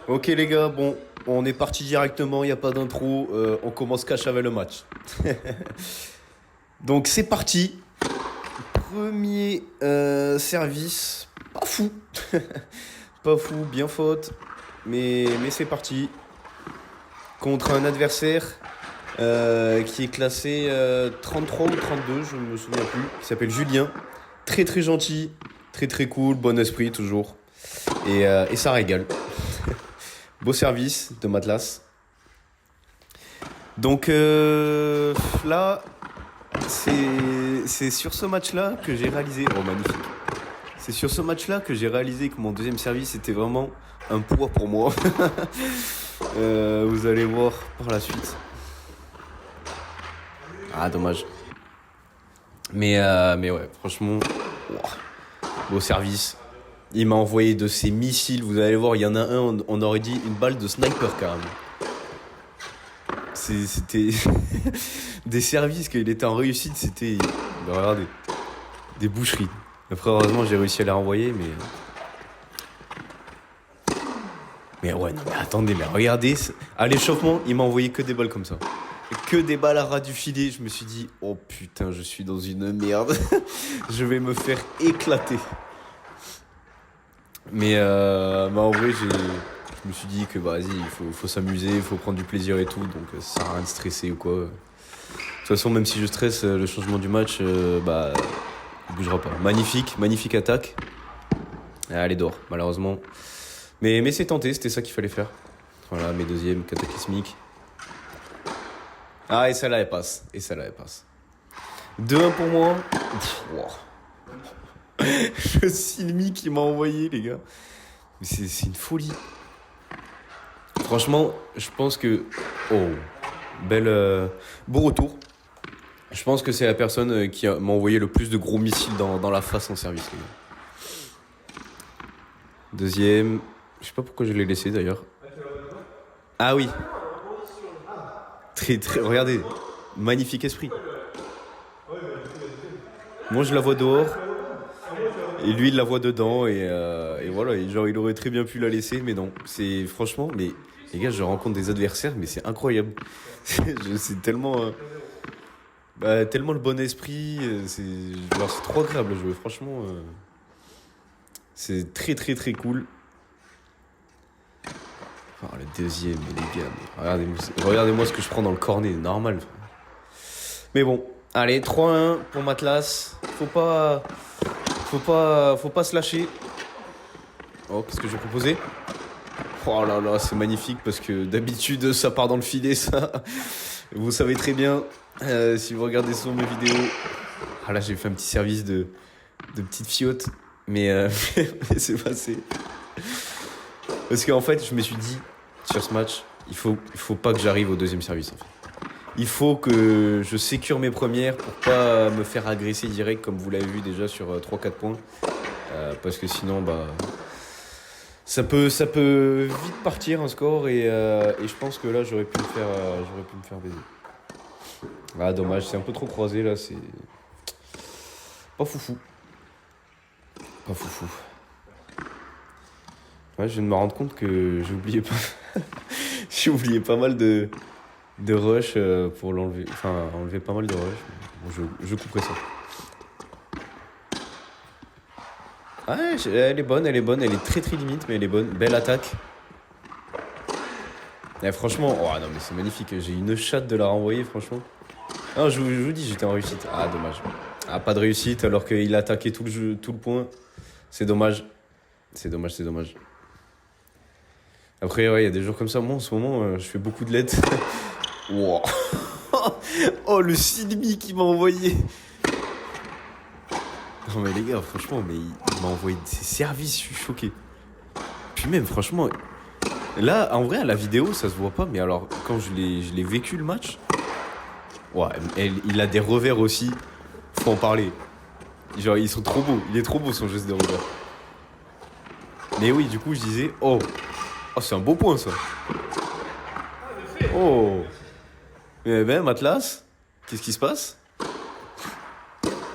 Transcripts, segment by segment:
Ok les gars, bon, on est parti directement, il n'y a pas d'intro, on commence cash avec le match. Donc c'est parti. Premier service, pas fou. Pas fou, bien faute, mais c'est parti. Contre un adversaire qui est classé 33 ou 32, je ne me souviens plus, qui s'appelle Julien. Très très gentil, très très cool, bon esprit toujours. Et ça régale. Beau service de Matlas. Donc là, c'est sur ce match-là que j'ai réalisé... Oh, magnifique. C'est sur ce match-là que j'ai réalisé que mon deuxième service était vraiment un poids pour moi. Vous allez voir par la suite. Ah, dommage. Mais ouais, franchement, wow, beau service. Il m'a envoyé de ses missiles. Vous allez voir, il y en a un, on aurait dit une balle de sniper carrément. C'était des services qu'il était en réussite. C'était, regardez, des boucheries. Après, heureusement, j'ai réussi à les renvoyer, mais ouais, non, mais attendez, mais regardez. À l'échauffement, il m'a envoyé que des balles comme ça. Que des balles à ras du filet. Je me suis dit, oh putain, je suis dans une merde. Je vais me faire éclater. Mais en vrai, je me suis dit que vas-y, il faut s'amuser, il faut prendre du plaisir et tout. Donc ça sert à rien de stresser ou quoi. De toute façon, même si je stresse, le changement du match, il bougera pas. Magnifique attaque. Elle est d'or, malheureusement. Mais c'est tenté, c'était ça qu'il fallait faire. Voilà, mes deuxièmes cataclysmiques. Ah, et celle-là, elle passe. 2-1 pour moi. Wow. Le Silmi qui m'a envoyé, les gars. Mais c'est une folie. Franchement, je pense que... Oh, beau retour. Je pense que c'est la personne qui m'a envoyé le plus de gros missiles dans la face en service, les gars. Deuxième... Je sais pas pourquoi je l'ai laissé, d'ailleurs. Ah oui. Très, regardez. Magnifique esprit. Moi, je la vois dehors. Et lui, il la voit dedans. Et voilà. Et genre, il aurait très bien pu la laisser. Mais non. C'est franchement... Mais les gars, je rencontre des adversaires. Mais c'est incroyable. C'est tellement... tellement le bon esprit. C'est trop agréable à jouer. Franchement... c'est très, très cool. Oh, le deuxième, les gars. Regardez-moi ce que je prends dans le cornet. Normal. Mais bon. Allez, 3-1 pour Matlas. Faut pas se lâcher. Oh, qu'est-ce que j'ai proposé? Oh là là, c'est magnifique parce que d'habitude, ça part dans le filet, ça. Vous savez très bien, si vous regardez sur mes vidéos. Ah là, j'ai fait un petit service de petite fiotte. Mais c'est passé. Parce qu'en fait, je me suis dit, sur ce match, il faut pas que j'arrive au deuxième service, en fait. Il faut que je sécure mes premières pour pas me faire agresser direct, comme vous l'avez vu déjà sur 3-4 points. Parce que sinon, ça peut vite partir un score et je pense que là, j'aurais pu me faire baiser. Ah, dommage, c'est un peu trop croisé là, c'est pas foufou. Ouais, je viens de me rendre compte que j'ai oublié pas mal de rush pour l'enlever. Enfin, enlever pas mal de rush. Bon, je couperai ça. Ouais, elle est bonne. Elle est très limite, mais elle est bonne. Belle attaque. Et franchement, oh non, mais c'est magnifique. J'ai une chatte de la renvoyer, franchement. Non, je vous dis, j'étais en réussite. Ah, dommage. Ah, pas de réussite alors qu'il a attaqué tout le point. C'est dommage. C'est dommage. Après, ouais, il y a des jours comme ça. Moi, en ce moment, je fais beaucoup de LED. Wow. Oh, le Silmi qui m'a envoyé. Non, mais les gars, franchement, il m'a envoyé ses services, je suis choqué. Puis même, franchement, là, en vrai, à la vidéo, ça se voit pas. Mais alors, quand je l'ai vécu le match, ouais, il a des revers aussi. Faut en parler. Genre, ils sont trop beaux. Il est trop beau son geste de revers. Mais oui, du coup, je disais, oh, c'est un beau point, ça. Oh. Eh ben, Matlas, qu'est-ce qui se passe?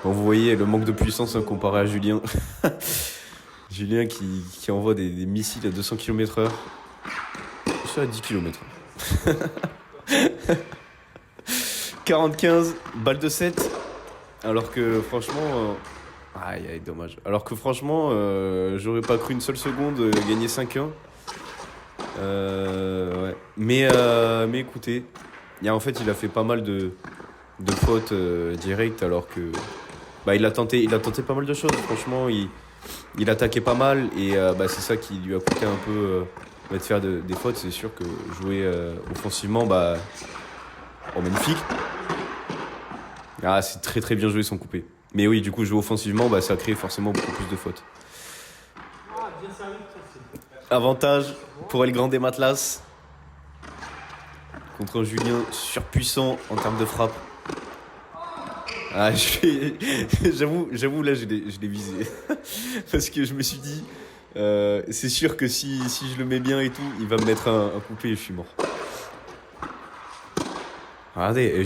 Bon, vous voyez le manque de puissance comparé à Julien. Julien qui envoie des missiles à 200 km/h. c'est à 10 km. 45, balle de 7. Alors que franchement... Aïe, aïe, dommage. Alors que franchement, j'aurais pas cru une seule seconde gagner 5-1. Ouais. Mais écoutez, en fait, il a fait pas mal de fautes directes alors que... Bah, il a tenté pas mal de choses. Franchement, il attaquait pas mal et c'est ça qui lui a coûté un peu de faire des fautes. C'est sûr que jouer offensivement, magnifique. Ah, c'est très très bien joué son coupé. Mais oui, du coup, jouer offensivement, ça crée forcément beaucoup plus de fautes. Avantage pour El Grande Matlas contre un Julien surpuissant en termes de frappe. Ah, j'avoue, là, je l'ai visé. Parce que je me suis dit, c'est sûr que si je le mets bien et tout, il va me mettre un coupé et je suis mort. Regardez,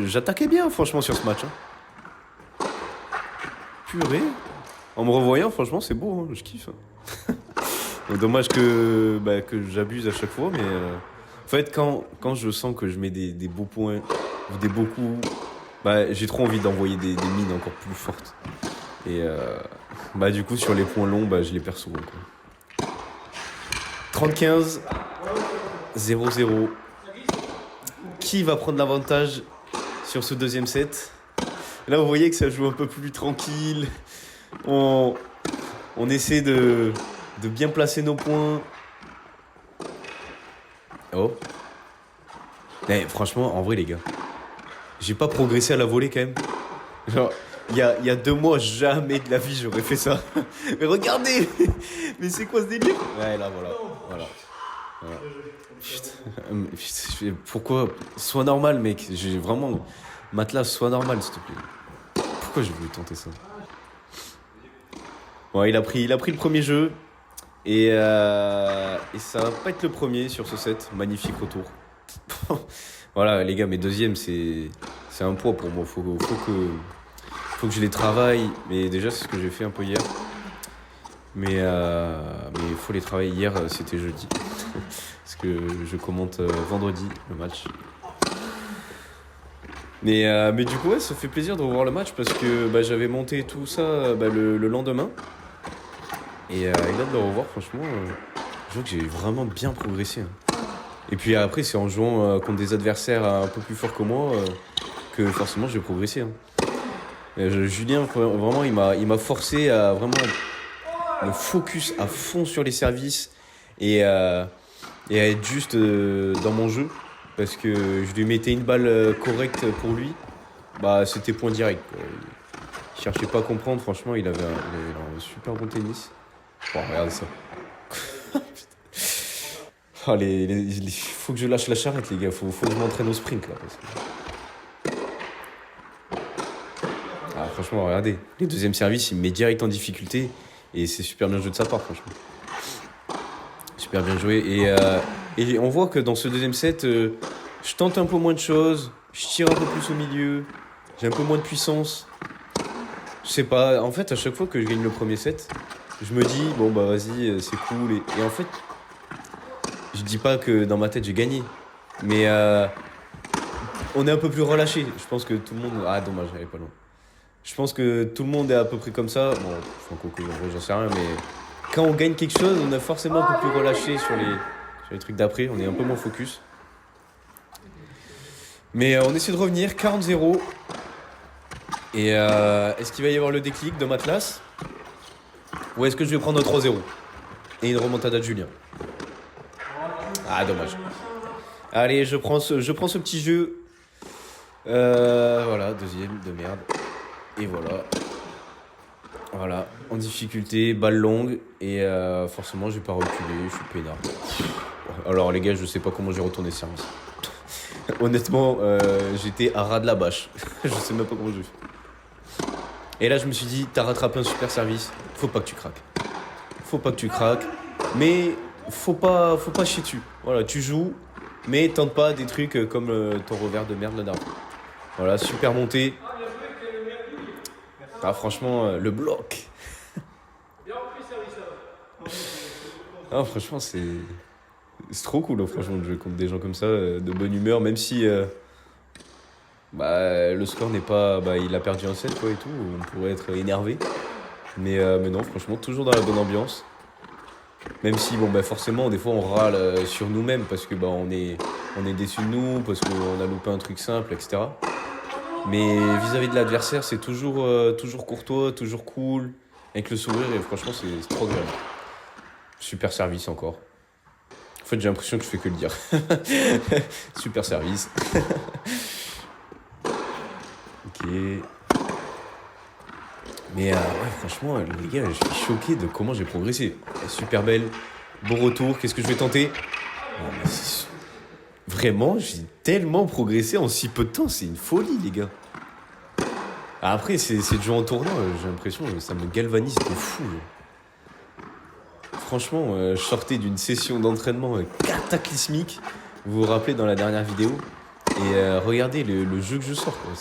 j'attaquais bien, franchement, sur ce match. Hein. Purée. En me revoyant, franchement, c'est beau, hein, je kiffe. Dommage que j'abuse à chaque fois, mais en fait, quand je sens que je mets des beaux points ou des beaux coups, j'ai trop envie d'envoyer des mines encore plus fortes. Et du coup, sur les points longs, je les perds souvent. 30-15, 0-0. Qui va prendre l'avantage sur ce deuxième set? Là, vous voyez que ça joue un peu plus tranquille. On essaie de bien placer nos points. Oh. Mais franchement, en vrai, les gars, j'ai pas progressé à la volée quand même. Genre, il y a 2 mois, jamais de la vie j'aurais fait ça. Mais regardez. Mais c'est quoi ce délire? Ouais, là, voilà. Putain, pourquoi? Sois normal, mec. J'ai vraiment... Matlas, sois normal, s'il te plaît. Pourquoi j'ai voulu tenter ça? Bon, il a pris le premier jeu. Et ça va pas être le premier sur ce set. Magnifique retour. Voilà, les gars, mes deuxièmes, c'est un poids pour moi. Faut que je les travaille. Mais déjà, c'est ce que j'ai fait un peu hier. Mais il faut les travailler. Hier, c'était jeudi. Parce que je commente vendredi le match. Mais du coup, ouais, ça fait plaisir de revoir le match parce que j'avais monté tout ça le lendemain. Et là, de le revoir, franchement, je vois que j'ai vraiment bien progressé. Hein. Et puis après, c'est en jouant contre des adversaires un peu plus forts que moi que forcément j'ai progressé. Hein. Julien, vraiment, il m'a forcé à vraiment me focus à fond sur les services et à être juste dans mon jeu. Parce que je lui mettais une balle correcte pour lui, c'était point direct. Quoi. Il cherchait pas à comprendre, franchement, il avait un super bon tennis. Bon, regardez ça. Faut que je lâche la charrette, les gars. Faut que je m'entraîne au sprint, là. Franchement, regardez. Les deuxièmes services, il me met direct en difficulté. Et c'est super bien joué de sa part, franchement. Super bien joué. Et on voit que dans ce deuxième set, je tente un peu moins de choses. Je tire un peu plus au milieu. J'ai un peu moins de puissance. Je sais pas. En fait, à chaque fois que je gagne le premier set, je me dis, bon, vas-y, c'est cool. Et en fait, je dis pas que dans ma tête, j'ai gagné. Mais on est un peu plus relâché. Je pense que tout le monde... Ah, dommage, j'allais pas loin. Je pense que tout le monde est à peu près comme ça. Bon, j'en sais rien, mais quand on gagne quelque chose, on est forcément un peu plus relâché sur les trucs d'après. On est un peu moins focus. Mais on essaie de revenir, 40-0. Et est-ce qu'il va y avoir le déclic de Matlas? Ou est-ce que je vais prendre un 3-0 et une remontada de Julien? Ah, dommage. Allez, je prends ce petit jeu. Voilà, deuxième de merde. Et voilà, en difficulté, balle longue. Et forcément, je vais pas reculer, je suis peinard. Alors les gars, je sais pas comment j'ai retourné ce service. Honnêtement, j'étais à ras de la bâche. Je sais même pas comment j'ai fait. Et là, je me suis dit, t'as rattrapé un super service, faut pas que tu craques. Mais faut pas chier dessus. Voilà, tu joues, mais tente pas des trucs comme ton revers de merde là dernière. Voilà, super montée. Ah, franchement, le bloc. Ah, franchement, C'est trop cool, hein, franchement, de jouer contre des gens comme ça, de bonne humeur, même si le score n'est pas. Bah, il a perdu un set, quoi, et tout. On pourrait être énervé. Mais non, franchement, toujours dans la bonne ambiance. Même si, bon, bah, forcément, des fois, on râle sur nous-mêmes parce que on est déçus de nous, parce qu'on a loupé un truc simple, etc. Mais vis-à-vis de l'adversaire, c'est toujours courtois, toujours cool, avec le sourire, et franchement, c'est trop agréable. Super service encore. En fait, j'ai l'impression que je fais que le dire. Super service. Ok. Mais ouais, franchement, les gars, je suis choqué de comment j'ai progressé. Super belle, bon retour, qu'est-ce que je vais tenter? Oh, mais vraiment, j'ai tellement progressé en si peu de temps, c'est une folie, les gars. Après, c'est de jouer en tournoi, j'ai l'impression, ça me galvanise de fou. Franchement, je sortais d'une session d'entraînement cataclysmique, vous vous rappelez dans la dernière vidéo, et regardez le jeu que je sors, quoi.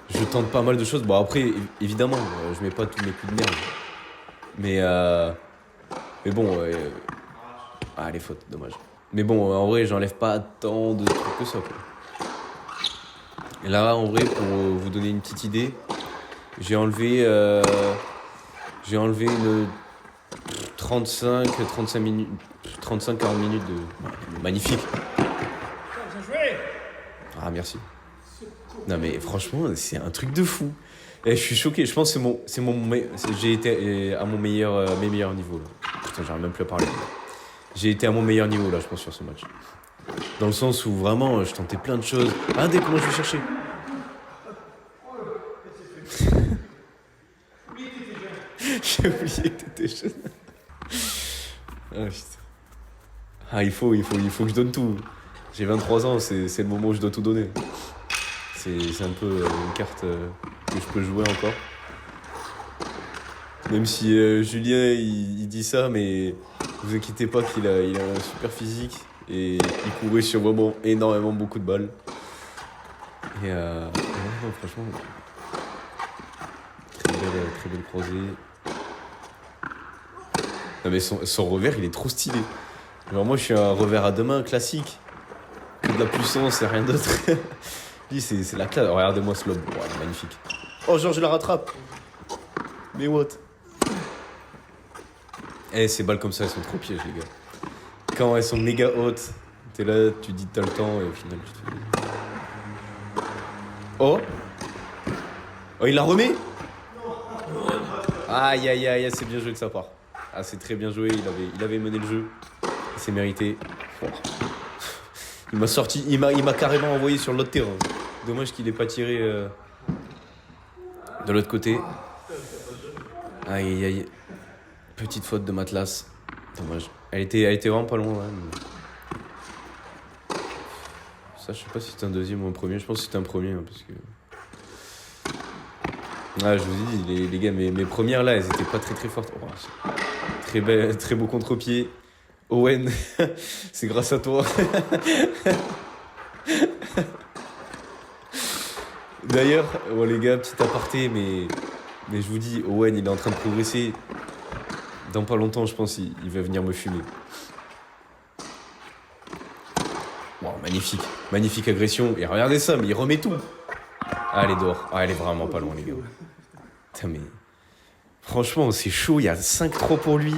Je tente pas mal de choses. Bon, après, évidemment, je mets pas tous mes coups de merde. Mais bon, les fautes, dommage. Mais bon, en vrai, j'enlève pas tant de trucs que ça, quoi. Et là, en vrai, pour vous donner une petite idée, j'ai enlevé une 35-40 minutes de... Magnifique. Ah, merci. Non, mais franchement, c'est un truc de fou. Et je suis choqué. Je pense que j'ai été à mes meilleurs niveaux, là. Putain, j'arrive même plus à parler. J'ai été à mon meilleur niveau, là, je pense, sur ce match. Dans le sens où, vraiment, je tentais plein de choses. Ah, dès comment je vais chercher. J'ai oublié que t'étais jeune. Ah, putain. Ah, il faut que je donne tout. J'ai 23 ans, c'est le moment où je dois tout donner. C'est un peu une carte que je peux jouer encore. Même si Julien il dit ça, mais vous inquiétez pas qu'il a un super physique et il courait sur vraiment énormément beaucoup de balles. Et non, franchement, très belle croisée. Non mais son revers il est trop stylé. Genre moi je suis un revers à deux mains classique, que de la puissance et rien d'autre. Lui c'est la classe. Regardez-moi ce lob, ouais, magnifique. Oh genre je la rattrape. Mais what? Ces balles comme ça elles sont trop pièges les gars. Quand elles sont méga hautes, t'es là, tu dis t'as le temps et au final tu te fais... Oh il la remet. Aïe, c'est bien joué de sa part. Ah, c'est très bien joué, il avait mené le jeu. C'est mérité. Oh. Il m'a carrément envoyé sur l'autre terrain. Dommage qu'il ait pas tiré de l'autre côté. Aïe. Petite faute de Matlas. Dommage. Elle était vraiment pas loin. Ouais, mais... Ça, je sais pas si c'était un deuxième ou un premier. Je pense que c'était un premier. Hein, parce que... Ah, je vous dis, les gars, mes premières là, elles étaient pas très fortes. Oh, très beau contre-pied. Owen, c'est grâce à toi. D'ailleurs, bon, les gars, petit aparté, mais je vous dis, Owen, il est en train de progresser. Dans pas longtemps, je pense, il va venir me fumer. Wow, magnifique agression. Et regardez ça, mais il remet tout. Ah, elle est dehors. Ah, elle est vraiment pas loin, les gars. Putain, mais... Franchement, c'est chaud, il y a 5-3 pour lui.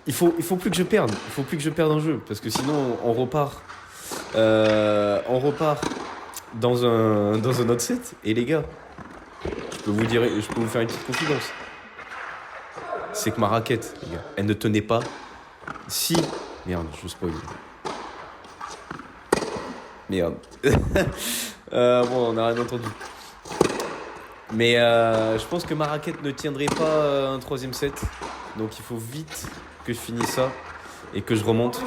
Il faut plus que je perde. Il faut plus que je perde un jeu. Parce que sinon, on repart. Dans un autre set. Et les gars, je peux vous faire une petite confidence. C'est que ma raquette, les gars, elle ne tenait pas. Si... Merde, je spoil. Merde. Bon, on n'a rien entendu. Mais je pense que ma raquette ne tiendrait pas un troisième set. Donc il faut vite que je finisse ça et que je remonte.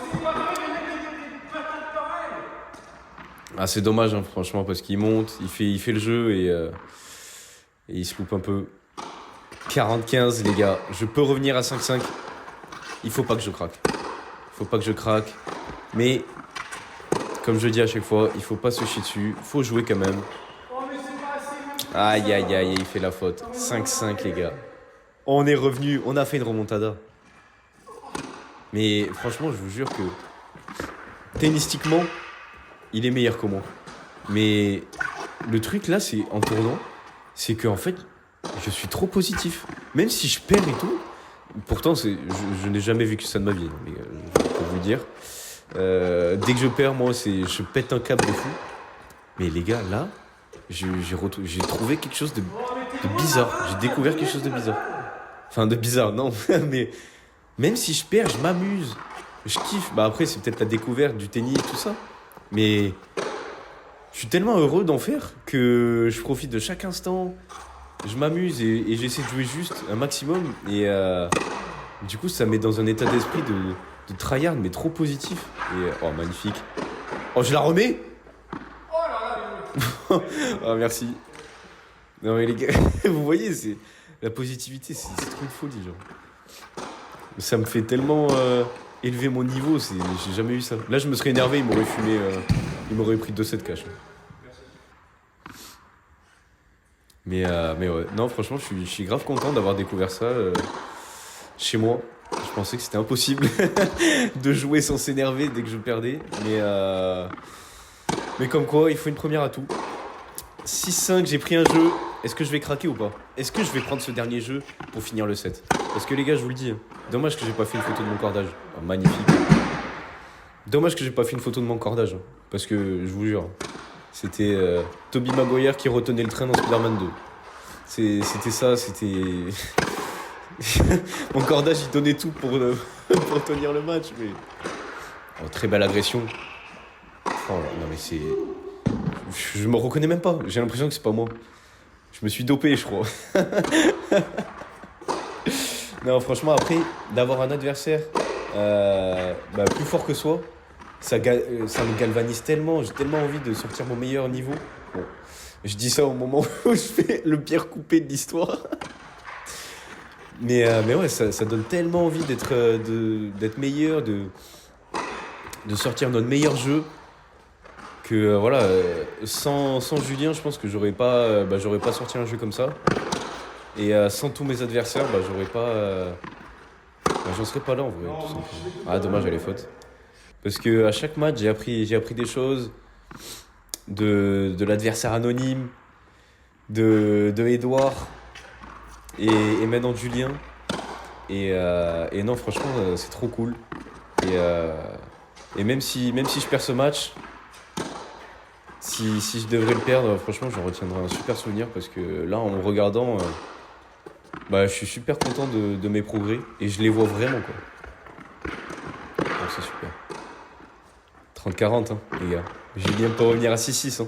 Ah, c'est dommage, hein, franchement, parce qu'il monte, il fait le jeu et il se loupe un peu. 40-15, les gars. Je peux revenir à 5-5. Il faut pas que je craque. Mais, comme je dis à chaque fois, il faut pas se chier dessus. Il faut jouer quand même. Aïe, il fait la faute. 5-5, les gars. On est revenu. On a fait une remontada. Mais franchement, je vous jure que tennistiquement, il est meilleur que moi. Mais le truc là, c'est en tournant, c'est que en fait, je suis trop positif. Même si je perds et tout, pourtant, je n'ai jamais vécu ça de ma vie, hein, mais je peux vous dire. Dès que je perds, moi, je pète un câble de fou. Mais les gars, là, j'ai trouvé quelque chose de bizarre. J'ai découvert quelque chose de bizarre. Enfin, de bizarre, non. Mais même si je perds, je m'amuse. Je kiffe. Bah après, c'est peut-être la découverte du tennis, tout ça. Mais je suis tellement heureux d'en faire que je profite de chaque instant. Je m'amuse et j'essaie de jouer juste un maximum. Et du coup, ça me met dans un état d'esprit de tryhard, mais trop positif. Et oh, magnifique. Oh, je la remets. Oh, merci. Non, mais les gars, vous voyez, la positivité, c'est trop une folie, genre. Ça me fait tellement élever mon niveau, j'ai jamais eu ça. Là, je me serais énervé, il m'aurait fumé, il m'aurait pris 2-7 cash. Mais ouais, non, franchement, je suis grave content d'avoir découvert ça chez moi. Je pensais que c'était impossible de jouer sans s'énerver dès que je perdais. Mais comme quoi, il faut une première à tout. 6-5, j'ai pris un jeu. Est-ce que je vais craquer ou pas? Est-ce que je vais prendre ce dernier jeu pour finir le set? Parce que les gars, je vous le dis, dommage que j'ai pas fait une photo de mon cordage. Oh, magnifique. Dommage que j'ai pas fait une photo de mon cordage. Parce que, je vous jure, c'était Tobey Maguire qui retenait le train dans Spider-Man 2. C'était ça, c'était... Mon cordage, il donnait tout pour tenir le match, mais... Oh, très belle agression. Oh, non mais c'est... Je me reconnais même pas, j'ai l'impression que c'est pas moi. Je me suis dopé, je crois. Non, franchement, après, d'avoir un adversaire plus fort que soi, ça me galvanise tellement. J'ai tellement envie de sortir mon meilleur niveau. Bon, je dis ça au moment où je fais le pire coupé de l'histoire. Mais ouais, ça donne tellement envie d'être meilleur, de sortir notre meilleur jeu. Que voilà, sans Julien, je pense que j'aurais pas sorti un jeu comme ça. Et sans tous mes adversaires, j'aurais pas... j'en serais pas là en vrai, tout simplement. Ah, dommage, elle est faute. Parce que à chaque match, j'ai appris des choses de l'adversaire anonyme, de Edouard et maintenant de Julien. Et non, franchement, c'est trop cool. Et même si je perds ce match... Si je devrais le perdre, franchement, j'en retiendrai un super souvenir parce que là, en me regardant, je suis super content de mes progrès et je les vois vraiment, quoi. Donc c'est super. 30-40, hein, les gars. Julien peut revenir à 6-6, hein.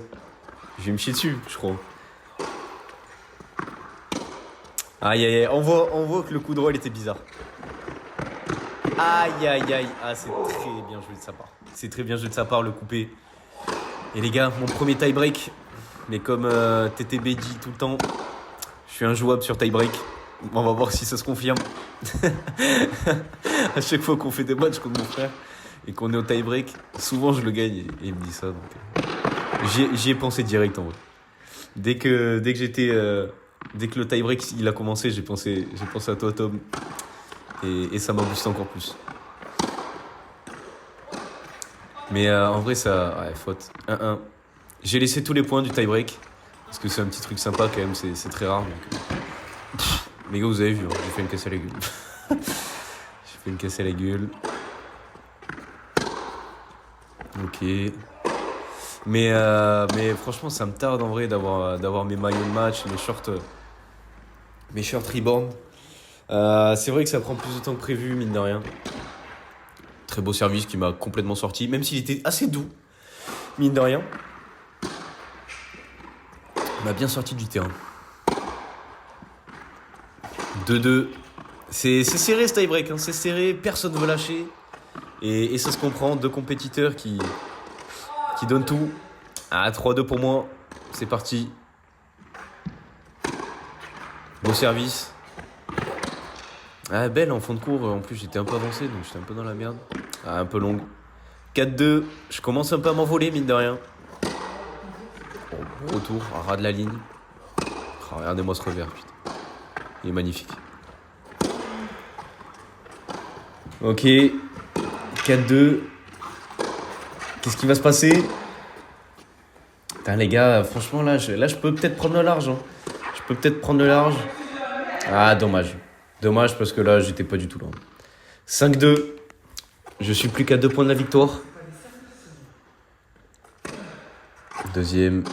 Je vais me chier dessus, je crois. Aïe, aïe, aïe. On voit que le coup de roll était bizarre. Aïe, aïe, aïe. Ah, c'est très bien joué de sa part. C'est très bien joué de sa part, le coupé. Et les gars, mon premier tie-break, mais comme TTB dit tout le temps, je suis injouable sur tie-break. On va voir si ça se confirme. À chaque fois qu'on fait des matchs contre mon frère et qu'on est au tie-break, souvent je le gagne et il me dit ça. Donc, j'y ai pensé direct en vrai. Dès que le tie-break il a commencé, j'ai pensé à toi, Tom. Et ça m'a boosté encore plus. Mais en vrai, ouais, faute. 1-1. J'ai laissé tous les points du tie-break. Parce que c'est un petit truc sympa quand même, c'est très rare. Donc... Les gars, vous avez vu, hein, j'ai fait une casse à la gueule. J'ai fait une casse à la gueule. Ok. Mais franchement, ça me tarde en vrai d'avoir mes maillots de match, mes shorts reborn. C'est vrai que ça prend plus de temps que prévu, mine de rien. Très beau service qui m'a complètement sorti, même s'il était assez doux, mine de rien. Il m'a bien sorti du terrain. 2-2. C'est serré ce tie-break, hein. C'est serré, personne ne veut lâcher. Et ça se comprend, deux compétiteurs qui donnent tout. Ah, 3-2 pour moi, c'est parti. Beau service. Ah, belle en fond de cours, en plus j'étais un peu avancé, donc j'étais un peu dans la merde. Ah, un peu longue. 4-2, je commence un peu à m'envoler, mine de rien. Bon, retour, à ras de la ligne. Oh, regardez-moi ce revers, putain. Il est magnifique. Ok, 4-2. Qu'est-ce qui va se passer? Putain, les gars, franchement, là, je peux peut-être prendre le large. Hein. Je peux peut-être prendre le large. Ah, dommage. Dommage parce que là, j'étais pas du tout là. 5-2. Je suis plus qu'à 2 points de la victoire. Deuxième.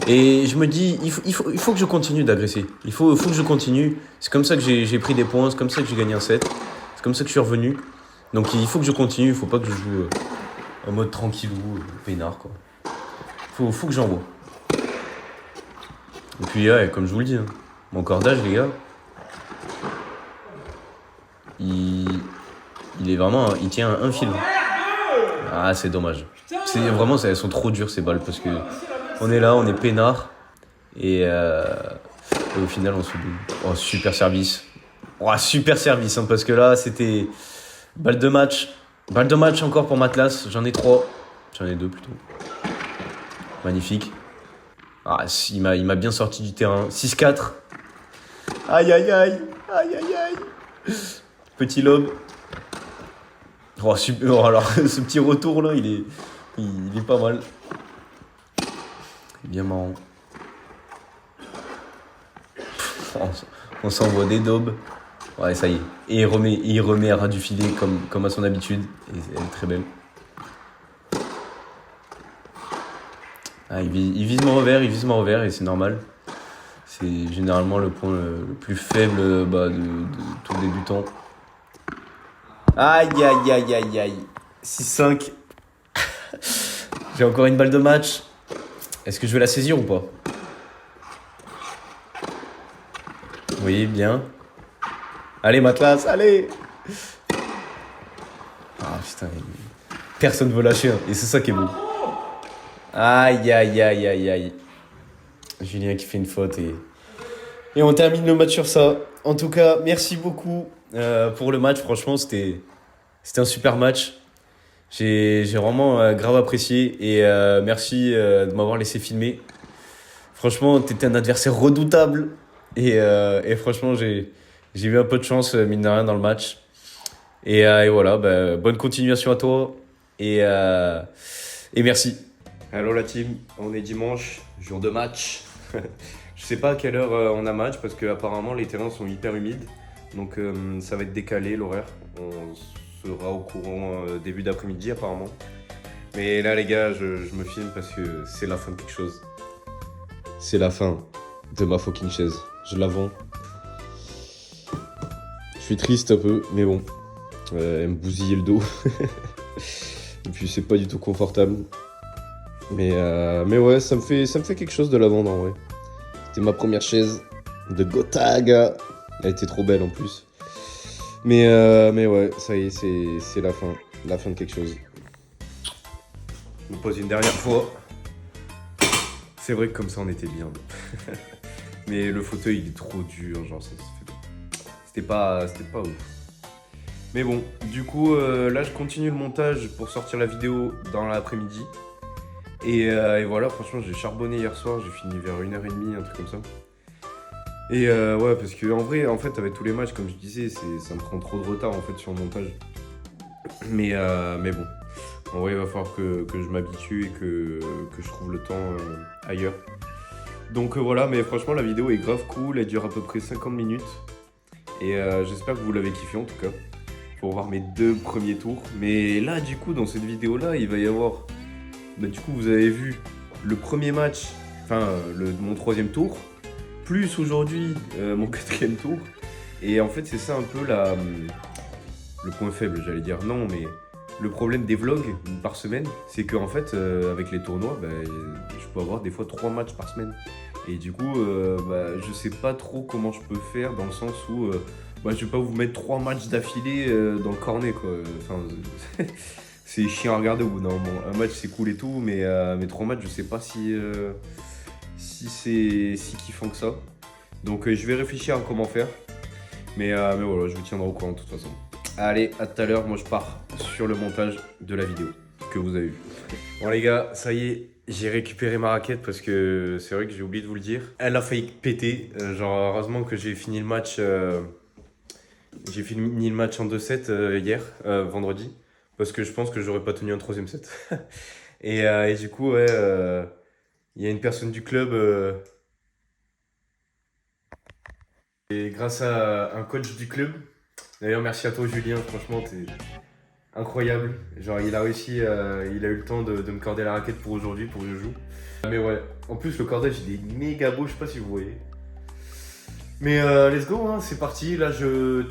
Et je me dis, il faut que je continue d'agresser. Il faut que je continue. C'est comme ça que j'ai pris des points. C'est comme ça que j'ai gagné un set. C'est comme ça que je suis revenu. Donc il faut que je continue. Il faut pas que je joue en mode tranquillou, peinard, quoi. Faut que j'envoie. Et puis, ouais, comme je vous le dis, hein, mon cordage, les gars, il est vraiment... Il tient un fil. Ah, c'est dommage. Vraiment, elles sont trop dures, ces balles, parce que on est là, on est peinard. Et au final, on se double. Oh, super service. Oh, super service, hein, parce que là, c'était balle de match. Balle de match encore pour Matlas. J'en ai 3. J'en ai 2 plutôt. Magnifique. Ah, il m'a bien sorti du terrain. 6-4. Aïe, aïe, aïe. Aïe, aïe, aïe. Petit lob. Oh, super. Oh, alors, ce petit retour là, il est pas mal. Bien marrant. On s'envoie des daubes. Ouais, ça y est. Et il remet à ras du filet comme à son habitude. Et elle est très belle. Ah, il vise mon revers et c'est normal. C'est généralement le point le plus faible de tout débutant. Aïe, aïe, aïe, aïe, aïe. 6-5. J'ai encore une balle de match. Est-ce que je vais la saisir ou pas? Oui, bien. Allez, Matlas, allez. Ah, putain. Personne veut lâcher. Hein. Et c'est ça qui est beau. Aïe, aïe, aïe, aïe, aïe. Julien qui fait une faute et on termine le match sur ça. En tout cas, merci beaucoup pour le match. Franchement, c'était un super match. J'ai vraiment grave apprécié et merci de m'avoir laissé filmer. Franchement, t'étais un adversaire redoutable et franchement, j'ai eu un peu de chance, mine de rien, dans le match. Et voilà, bonne continuation à toi et merci. Hello la team, on est dimanche, jour de match. Je sais pas à quelle heure on a match parce que apparemment les terrains sont hyper humides. Donc ça va être décalé l'horaire. On sera au courant début d'après-midi apparemment. Mais là les gars, je me filme parce que c'est la fin de quelque chose. C'est la fin de ma fucking chaise. Je la vends. Je suis triste un peu, mais bon. Elle me bousillait le dos. Et puis c'est pas du tout confortable. Mais ouais, ça me fait quelque chose de la vendre en vrai. C'était ma première chaise de Gotaga. Elle était trop belle en plus. Mais ouais, ça y est, c'est la fin. La fin de quelque chose. Je me pose une dernière fois. C'est vrai que comme ça on était bien. Mais le fauteuil il est trop dur, genre c'était pas ouf. Mais bon, du coup là je continue le montage pour sortir la vidéo dans l'après-midi. Et voilà, franchement, j'ai charbonné hier soir, j'ai fini vers 1h30, un truc comme ça. Et ouais, parce que en vrai, en fait, avec tous les matchs, comme je disais, ça me prend trop de retard en fait sur le montage. Mais bon, en vrai, il va falloir que je m'habitue et que je trouve le temps ailleurs. Donc voilà, mais franchement, la vidéo est grave cool, elle dure à peu près 50 minutes. Et j'espère que vous l'avez kiffé en tout cas, pour voir mes 2 premiers tours. Mais là, du coup, dans cette vidéo-là, il va y avoir... du coup, vous avez vu le premier match, enfin mon 3e tour, plus aujourd'hui mon 4e tour. Et en fait, c'est ça un peu le point faible, j'allais dire. Non, mais le problème des vlogs par semaine, c'est qu'en fait, avec les tournois, je peux avoir des fois 3 matchs par semaine. Et du coup, je sais pas trop comment je peux faire dans le sens où je vais pas vous mettre 3 matchs d'affilée dans le cornet, quoi. Enfin, c'est chiant à regarder au bout d'un moment. Un match c'est cool et tout, mais 3 matchs je sais pas si c'est si kiffant que ça. Donc je vais réfléchir à comment faire. Mais voilà, je vous tiendrai au courant de toute façon. Allez, à tout à l'heure, moi je pars sur le montage de la vidéo que vous avez vu. Bon les gars, ça y est, j'ai récupéré ma raquette parce que c'est vrai que j'ai oublié de vous le dire. Elle a failli péter, genre heureusement que j'ai fini le match J'ai fini le match en 2-7 hier, vendredi, parce que je pense que j'aurais pas tenu un troisième set. Et du coup, ouais, il y a une personne du club, et grâce à un coach du club, d'ailleurs merci à toi Julien, franchement t'es incroyable. Genre il a réussi, il a eu le temps de me corder la raquette pour aujourd'hui, pour que je joue. Mais ouais, en plus le cordage il est méga beau, je sais pas si vous voyez. Mais let's go, hein, c'est parti. Là, je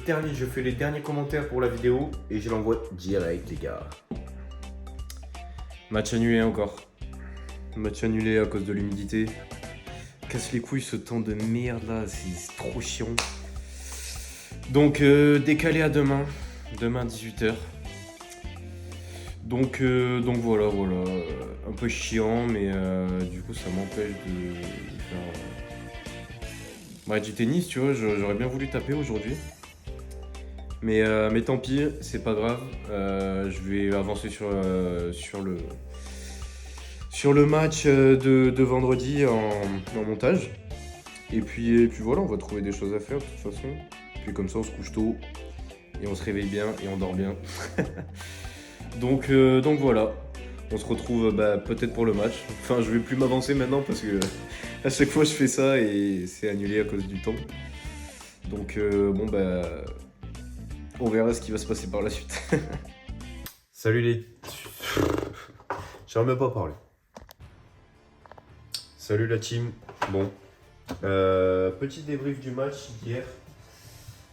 fais les derniers commentaires pour la vidéo et je l'envoie direct, les gars. Match annulé encore. Match annulé à cause de l'humidité. Casse les couilles ce temps de merde là, c'est trop chiant. Donc décalé à demain. Demain 18h. Donc voilà. Un peu chiant, mais du coup ça m'empêche de faire du tennis, tu vois. J'aurais bien voulu taper aujourd'hui. Mais tant pis, c'est pas grave. Je vais avancer sur le match de vendredi en montage. Et puis voilà, on va trouver des choses à faire de toute façon. Puis comme ça, on se couche tôt et on se réveille bien et on dort bien. Donc voilà, on se retrouve peut-être pour le match. Enfin, je vais plus m'avancer maintenant parce que à chaque fois je fais ça et c'est annulé à cause du temps. Donc on verra ce qui va se passer par la suite. Salut les... J'en ai même pas parlé. Salut la team. Bon, petit débrief du match hier.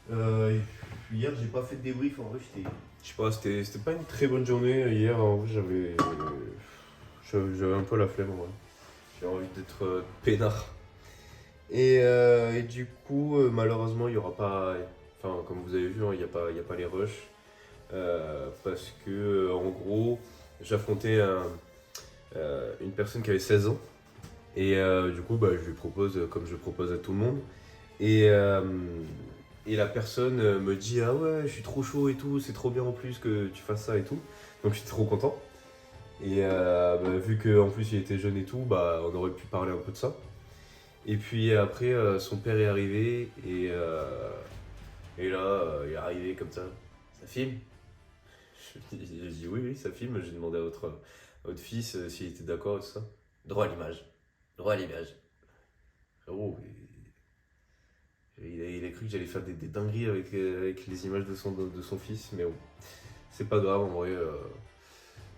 Hier, j'ai pas fait de débrief. En vrai, je sais pas, c'était pas une très bonne journée hier. En vrai, j'avais un peu la flemme. En vrai. J'ai envie d'être peinard. Et du coup, malheureusement, il y aura pas. Enfin, comme vous avez vu, hein, il y a pas les rushs. Parce que, en gros, j'affrontais une personne qui avait 16 ans. Et du coup, je lui propose, comme je propose à tout le monde. Et, euh, et la personne me dit: ah ouais, je suis trop chaud et tout, c'est trop bien en plus que tu fasses ça et tout. Donc je suis trop content. Et vu qu'en plus il était jeune et tout, on aurait pu parler un peu de ça. Et puis après, son père est arrivé et là, il est arrivé comme ça. Ça filme? J'ai dit oui, ça filme. J'ai demandé à votre fils s'il était d'accord et tout ça. Droit à l'image. Droit à l'image. Frérot, il a cru que j'allais faire des dingueries avec les images de son fils, mais bon, c'est pas grave en vrai.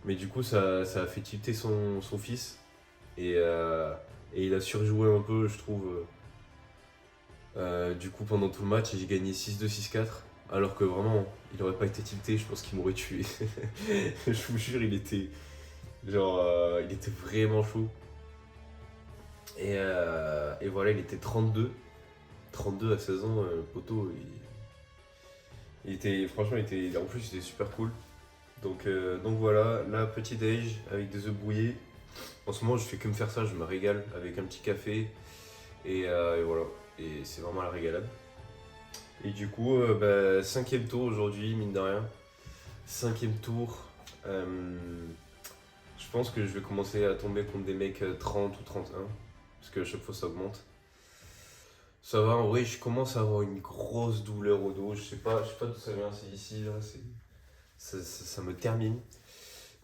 Mais du coup, ça a fait tilter son fils et il a surjoué un peu, je trouve. Du coup, pendant tout le match, j'ai gagné 6-2, 6-4. Alors que vraiment, il aurait pas été tilté, je pense qu'il m'aurait tué. Je vous jure, il était vraiment chaud. Et voilà, il était 32. 32 à 16 ans, le poteau, franchement, en plus, il était super cool. Donc voilà, là, petit déj avec des œufs brouillés. En ce moment, je fais que me faire ça, je me régale avec un petit café. Et voilà, et c'est vraiment la régalade. Et du coup, cinquième tour aujourd'hui, mine de rien. Cinquième tour. Je pense que je vais commencer à tomber contre des mecs 30 ou 31. Parce qu'à chaque fois, ça augmente. Ça va, en vrai, je commence à avoir une grosse douleur au dos. Je sais pas d'où ça vient, c'est ici, là, ça me termine.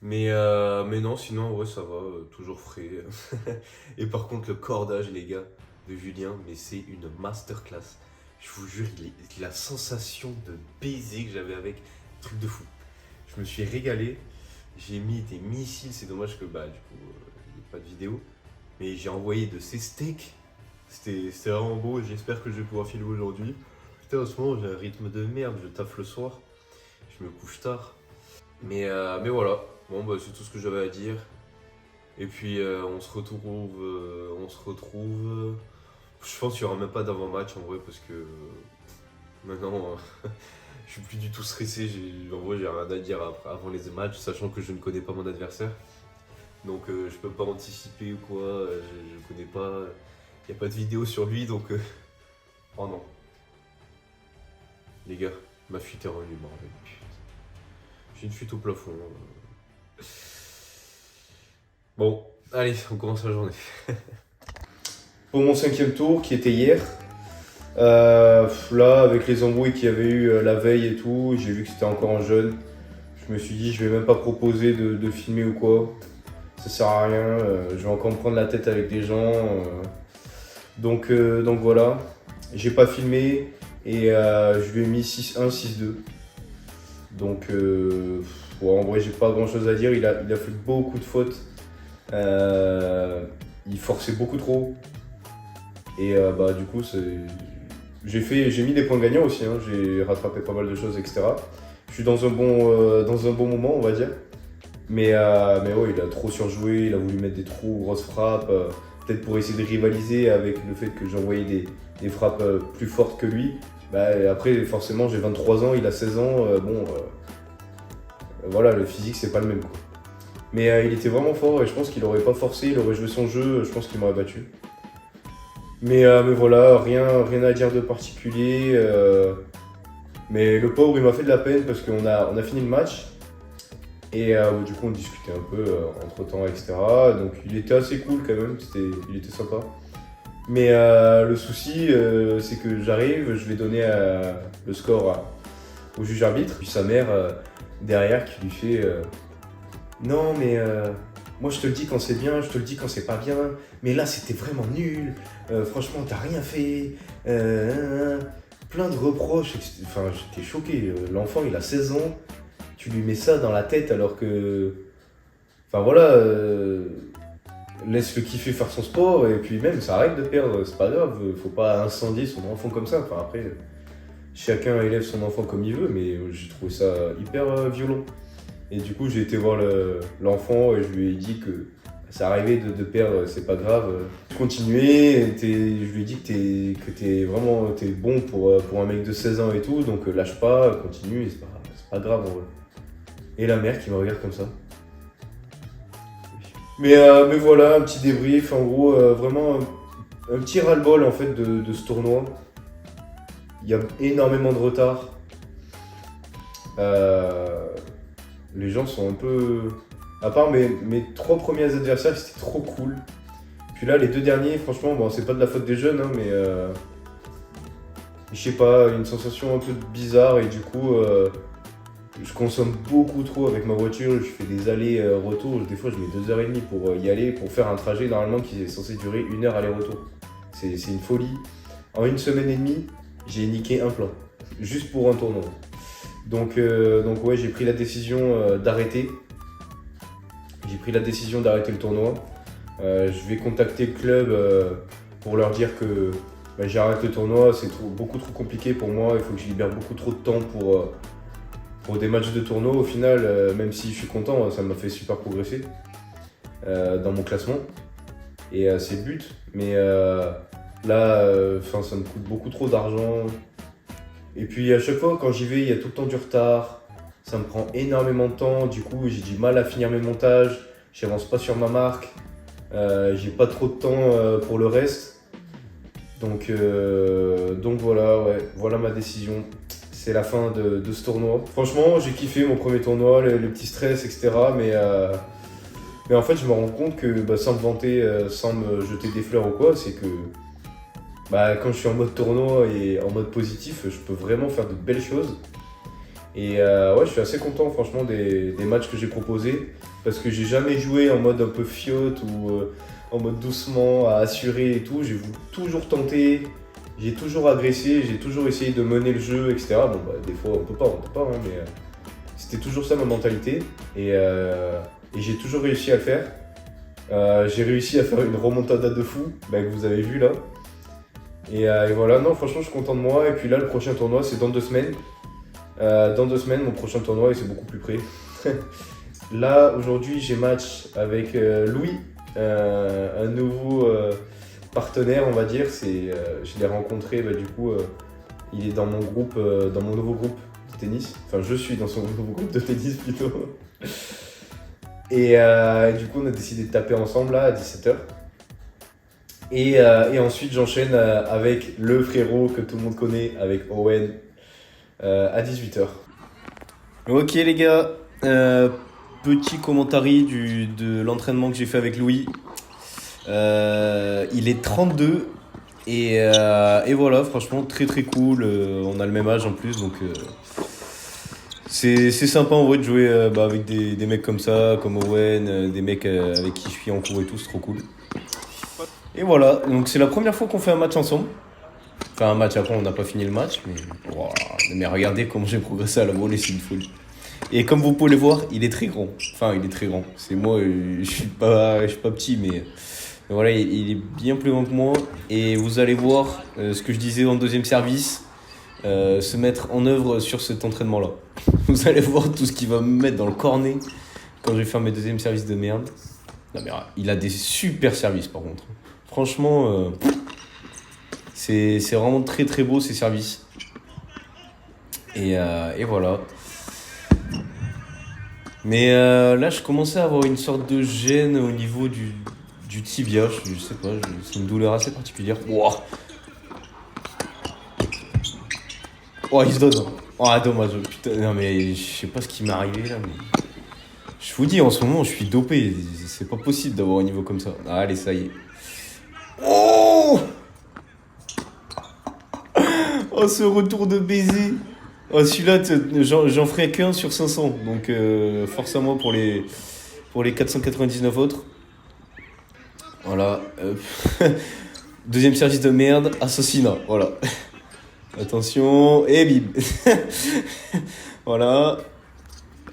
Mais non, sinon, ouais, ça va, toujours frais. Et par contre, le cordage, les gars, de Julien, mais c'est une masterclass. Je vous jure, la sensation de baiser que j'avais avec, truc de fou. Je me suis régalé, j'ai mis des missiles, c'est dommage que, du coup, il n'y ait pas de vidéo. Mais j'ai envoyé de ces steaks. C'était vraiment beau et j'espère que je vais pouvoir filmer aujourd'hui. Putain, en ce moment, j'ai un rythme de merde, je taffe le soir, je me couche tard. Mais voilà, bon, c'est tout ce que j'avais à dire. Et puis, on se retrouve. Je pense qu'il n'y aura même pas d'avant-match en vrai, parce que maintenant, je suis plus du tout stressé. En vrai, j'ai rien à dire avant les matchs, sachant que je ne connais pas mon adversaire. Donc, je peux pas anticiper ou quoi, je connais pas. Il n'y a pas de vidéo sur lui, donc... Oh non. Les gars, ma fuite est revenue, bordel. J'ai une fuite au plafond. Bon, allez, on commence la journée. Pour mon cinquième tour, qui était hier, Là, avec les embrouilles qu'il y avait eu la veille et tout, j'ai vu que c'était encore en jeune. Je me suis dit, je vais même pas proposer de filmer ou quoi. Ça sert à rien. Je vais encore me prendre la tête avec des gens. Donc voilà. J'ai pas filmé et je lui ai mis 6-1, 6-2. Donc, en vrai, j'ai pas grand chose à dire. Il a fait beaucoup de fautes. Il forçait beaucoup trop. Et du coup, j'ai mis des points gagnants aussi. Hein. J'ai rattrapé pas mal de choses, etc. Je suis dans un bon moment, on va dire. Mais ouais, il a trop surjoué. Il a voulu mettre des trop grosses frappes. Peut-être pour essayer de rivaliser avec le fait que j'envoyais des frappes plus fortes que lui. Après, forcément, j'ai 23 ans, il a 16 ans. Voilà, le physique, c'est pas le même, quoi. Mais il était vraiment fort et je pense qu'il aurait pas forcé, il aurait joué son jeu, je pense qu'il m'aurait battu. Mais voilà, rien à dire de particulier. Mais le pauvre, il m'a fait de la peine parce qu'on a fini le match. Et du coup, on discutait un peu entre temps, etc. Donc il était assez cool quand même, il était sympa. Mais le souci, c'est que j'arrive, je vais donner le score au juge arbitre, puis sa mère derrière qui lui fait non, mais moi je te le dis quand c'est bien, je te le dis quand c'est pas bien, mais là c'était vraiment nul, franchement t'as rien fait, plein de reproches. Enfin, j'étais choqué, l'enfant il a 16 ans, tu lui mets ça dans la tête alors que. Enfin voilà, laisse-le kiffer faire son sport et puis même ça arrête de perdre, c'est pas grave, faut pas incendier son enfant comme ça. Enfin après, chacun élève son enfant comme il veut, mais j'ai trouvé ça hyper violent. Et du coup j'ai été voir l'enfant et je lui ai dit que ça arrivait de perdre, c'est pas grave. Je continuais, je lui ai dit que t'es bon pour un mec de 16 ans et tout, donc lâche pas, continue, c'est pas grave en vrai. Et la mère qui me regarde comme ça. Mais voilà, un petit débrief, en gros, vraiment un petit ras-le-bol en fait de ce tournoi. Il y a énormément de retard. Les gens sont un peu. À part mes 3 premiers adversaires, c'était trop cool. Puis là, les 2 derniers, franchement, bon, c'est pas de la faute des jeunes, hein, mais je sais pas, une sensation un peu bizarre et du coup. Je consomme beaucoup trop avec ma voiture, je fais des allers-retours, des fois je mets 2h30 pour y aller, pour faire un trajet normalement qui est censé durer 1 heure aller-retour. C'est une folie. En 1 semaine et demie, j'ai niqué un plan, juste pour un tournoi. Donc ouais, j'ai pris la décision d'arrêter. J'ai pris la décision d'arrêter le tournoi. Je vais contacter le club pour leur dire que j'arrête le tournoi, c'est beaucoup trop compliqué pour moi, il faut que je libère beaucoup trop de temps pour des matchs de tournoi. Au final, même si je suis content, ça m'a fait super progresser dans mon classement. Et c'est le but. Mais là, ça me coûte beaucoup trop d'argent. Et puis à chaque fois, quand j'y vais, il y a tout le temps du retard. Ça me prend énormément de temps. Du coup, j'ai du mal à finir mes montages. J'avance pas sur ma marque. J'ai pas trop de temps pour le reste. Donc voilà, ouais, voilà ma décision. C'est la fin de ce tournoi. Franchement, j'ai kiffé mon premier tournoi, le petit stress, etc. Mais en fait, je me rends compte que, sans me vanter, sans me jeter des fleurs ou quoi, c'est que quand je suis en mode tournoi et en mode positif, je peux vraiment faire de belles choses. Et ouais, je suis assez content, franchement, des matchs que j'ai proposés. Parce que j'ai jamais joué en mode un peu fiotte ou en mode doucement, à assurer et tout. J'ai toujours tenté. J'ai toujours agressé, j'ai toujours essayé de mener le jeu, etc. Bon, des fois, on peut pas, hein, mais c'était toujours ça ma mentalité. Et j'ai toujours réussi à le faire. J'ai réussi à faire une remontada de fou, que vous avez vu là. Et voilà, non, franchement, je suis content de moi. Et puis là, le prochain tournoi, c'est dans 2 semaines. Dans 2 semaines, mon prochain tournoi, et c'est beaucoup plus près. Là, aujourd'hui, j'ai match avec Louis, un nouveau partenaire, on va dire. Je l'ai rencontré, du coup, il est dans mon groupe, dans mon nouveau groupe de tennis. Enfin, je suis dans son nouveau groupe de tennis plutôt. Et du coup, on a décidé de taper ensemble là à 17h. Et ensuite, j'enchaîne avec le frérot que tout le monde connaît, avec Owen, à 18h. Ok les gars, petit commentary de l'entraînement que j'ai fait avec Louis. Il est 32 Et voilà, franchement, très très cool. On a le même âge en plus, donc c'est sympa en vrai de jouer avec des mecs comme ça, comme Owen, des mecs avec qui je suis en cours et tout, c'est trop cool. Et voilà, donc c'est la première fois qu'on fait un match ensemble. Enfin, un match après, on n'a pas fini le match, voilà. Mais regardez comment j'ai progressé à la volée, c'est une folie. Et comme vous pouvez le voir, il est très grand. Enfin, il est très grand. C'est moi, je suis pas petit, mais voilà, il est bien plus grand que moi. Et vous allez voir ce que je disais dans le deuxième service se mettre en œuvre sur cet entraînement-là. Vous allez voir tout ce qu'il va me mettre dans le cornet quand je vais faire mes deuxièmes services de merde. Non, mais il a des super services par contre. Franchement, c'est vraiment très très beau ces services. Et voilà. Mais là, je commençais à avoir une sorte de gêne au niveau du tibia. Je sais pas, c'est une douleur assez particulière. Wow. Oh, il se donne. Oh, dommage. Putain, non, mais je sais pas ce qui m'est arrivé là. Mais... Je vous dis, en ce moment, je suis dopé. C'est pas possible d'avoir un niveau comme ça. Ah, allez, ça y est. Oh, oh, ce retour de baiser. Oh, celui-là, j'en ferai qu'un sur 500. Donc, force à moi pour les 499 autres. Voilà. Deuxième service de merde, assassinat. Voilà. Attention, et bim. Voilà.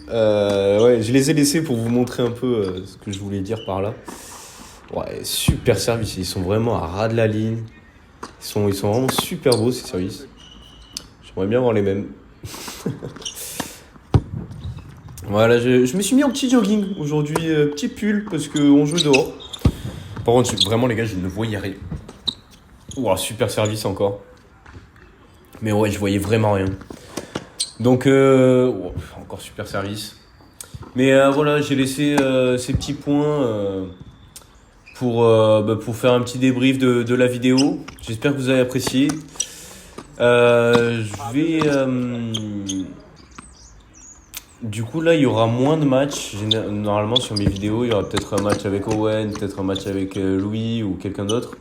Ouais, je les ai laissés pour vous montrer un peu ce que je voulais dire par là. Ouais, super service. Ils sont vraiment à ras de la ligne. Ils sont vraiment super beaux ces services. J'aimerais bien avoir les mêmes. Voilà, je me suis mis en petit jogging aujourd'hui, petit pull parce qu'on joue dehors. Par contre, vraiment les gars, je ne voyais rien. Ouah, super service encore. Mais ouais, je voyais vraiment rien. Donc, encore super service. Mais voilà, j'ai laissé ces petits points pour faire un petit débrief de la vidéo. J'espère que vous avez apprécié. Je vais... Du coup, là, il y aura moins de matchs. Normalement, sur mes vidéos, il y aura peut-être un match avec Owen, peut-être un match avec Louis ou quelqu'un d'autre.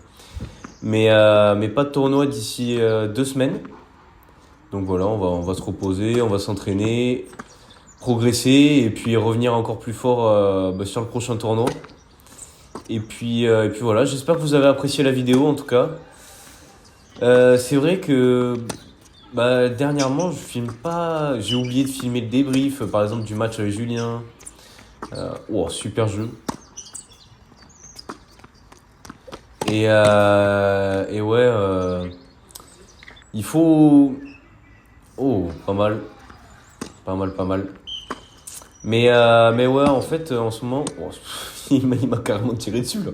Mais pas de tournoi d'ici 2 semaines. Donc voilà, on va se reposer, on va s'entraîner, progresser et puis revenir encore plus fort sur le prochain tournoi. Et puis voilà, j'espère que vous avez apprécié la vidéo en tout cas. C'est vrai que dernièrement, je filme pas. J'ai oublié de filmer le débrief, par exemple, du match avec Julien. Super jeu. Et ouais, il faut... Oh, pas mal. Pas mal. Mais ouais, en fait, en ce moment... il m'a carrément tiré dessus, là.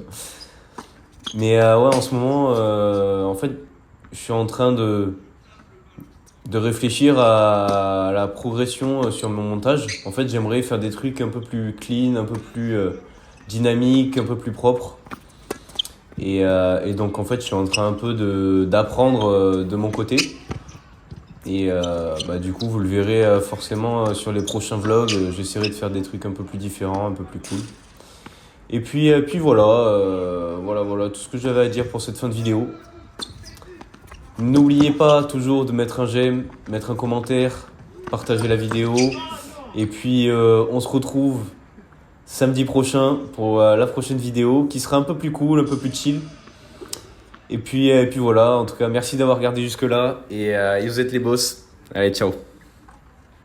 Mais ouais, en ce moment, en fait, je suis en train de réfléchir à la progression sur mon montage. En fait, j'aimerais faire des trucs un peu plus clean, un peu plus dynamiques, un peu plus propres. Et donc, en fait, je suis en train un peu d'apprendre de mon côté. Et du coup, vous le verrez forcément sur les prochains vlogs. J'essaierai de faire des trucs un peu plus différents, un peu plus cool. Et puis voilà tout ce que j'avais à dire pour cette fin de vidéo. N'oubliez pas toujours de mettre un j'aime, mettre un commentaire, partager la vidéo. Et puis on se retrouve samedi prochain pour la prochaine vidéo qui sera un peu plus cool, un peu plus chill. Et puis voilà, en tout cas merci d'avoir regardé jusque là et vous êtes les boss. Allez, ciao.